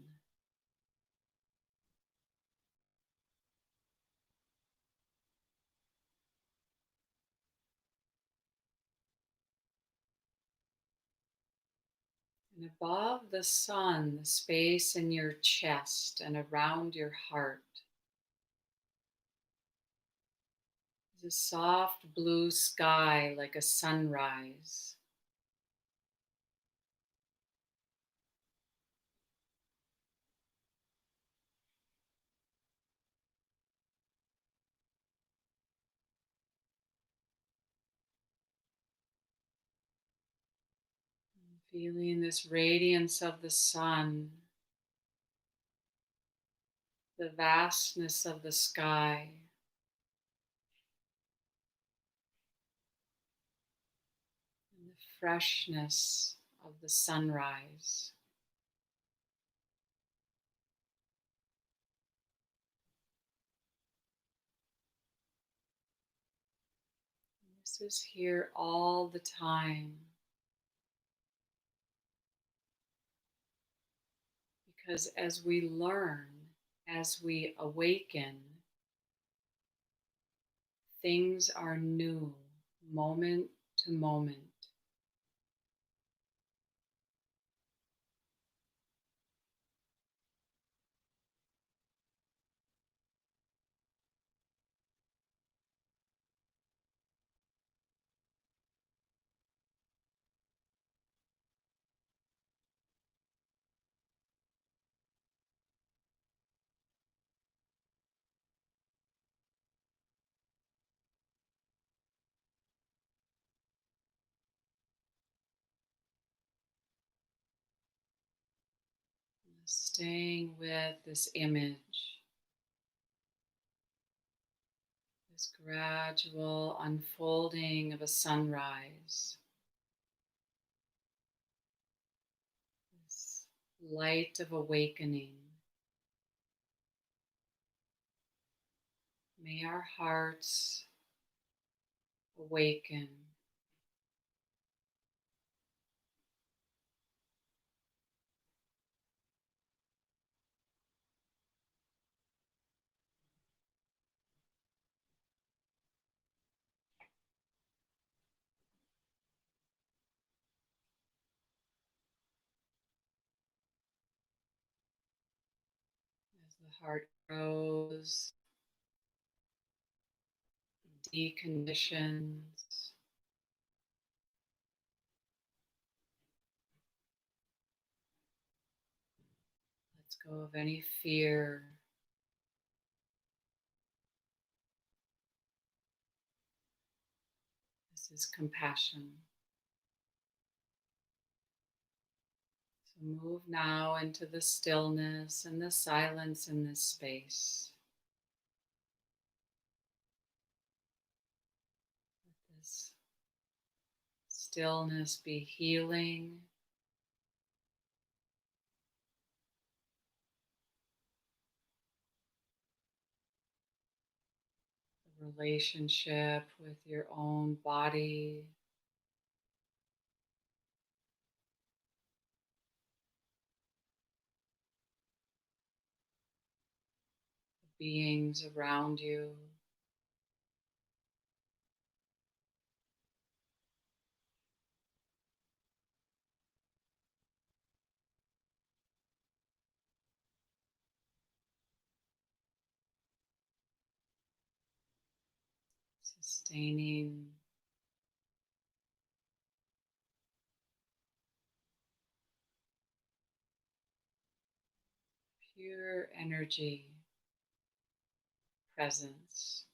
And above the sun, the space in your chest and around your heart is a soft blue sky like a sunrise. Feeling this radiance of the sun, the vastness of the sky, and the freshness of the sunrise. This is here all the time because as we learn, as we awaken, things are new moment to moment. Staying with this image, this gradual unfolding of a sunrise, this light of awakening. May our hearts awaken. As the heart grows, deconditions, lets go of any fear. This is compassion. So move now into the stillness and the silence in this space. Let this stillness be healing. The relationship with your own body, the beings around you. sustaining, pure energy, presence.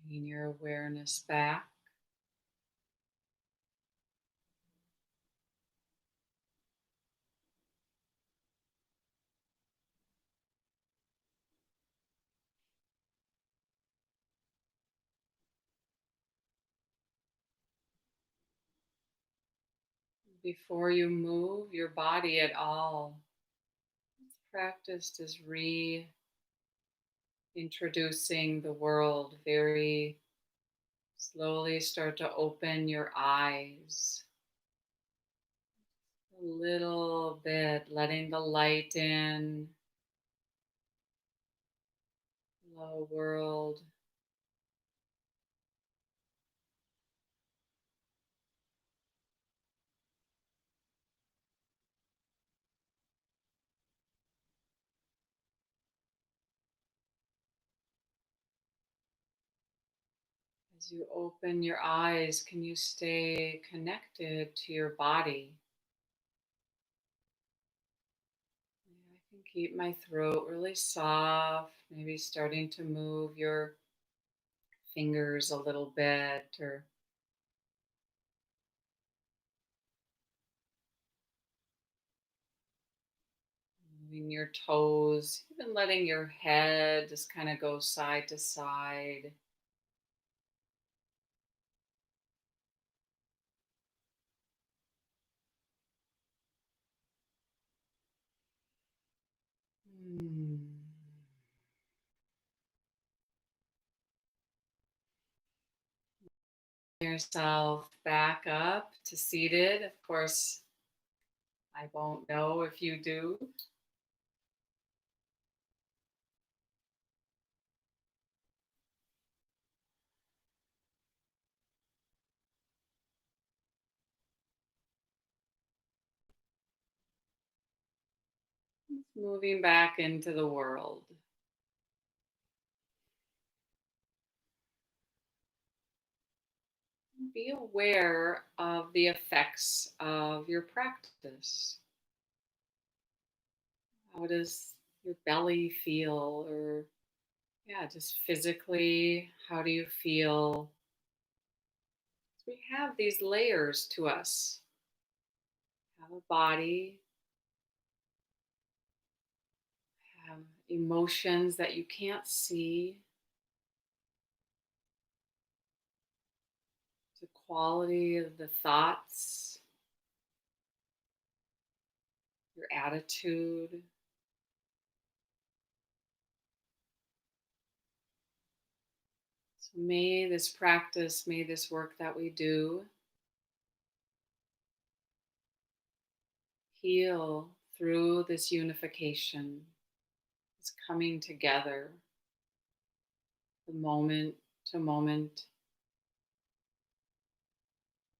Bringing your awareness back. Before you move your body at all, it's practiced as reintroducing the world. Very slowly start to open your eyes a little bit, letting the light in. Hello, world. As you open your eyes, can you stay connected to your body? I can keep my throat really soft, maybe starting to move your fingers a little bit, or moving your toes, even letting your head just kind of go side to side. Hmm. Yourself back up to seated. Of course, I won't know if you do. Moving back into the world. Be aware of the effects of your practice. How does your belly feel? Or, yeah, just physically, how do you feel? We have these layers to us. Have a body, have emotions that you can't see, the quality of the thoughts, your attitude. So may this practice, may this work that we do heal through this unification, this coming together, the moment to moment,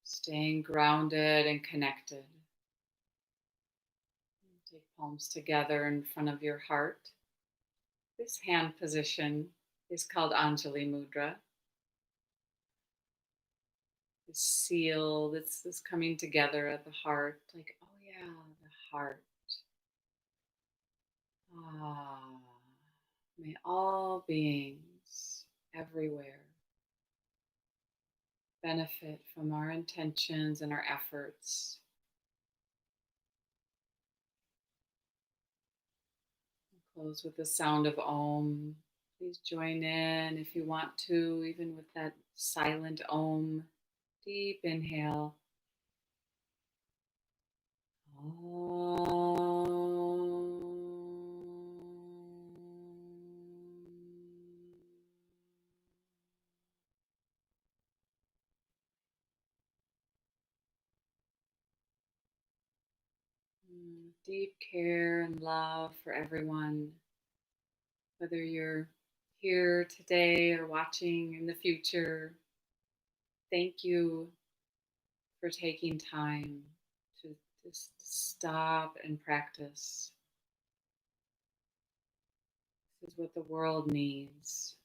staying grounded and connected. Take palms together in front of your heart. This hand position is called Anjali Mudra. This seal that's this coming together at the heart. Like, oh yeah, the heart. Ah, may all beings everywhere benefit from our intentions and our efforts. Close with the sound of Om. Please join in if you want to, even with that silent Om. Deep inhale. Deep care and love for everyone, whether you're here today or watching in the future. Thank you for taking time to just stop and practice. This is what the world needs.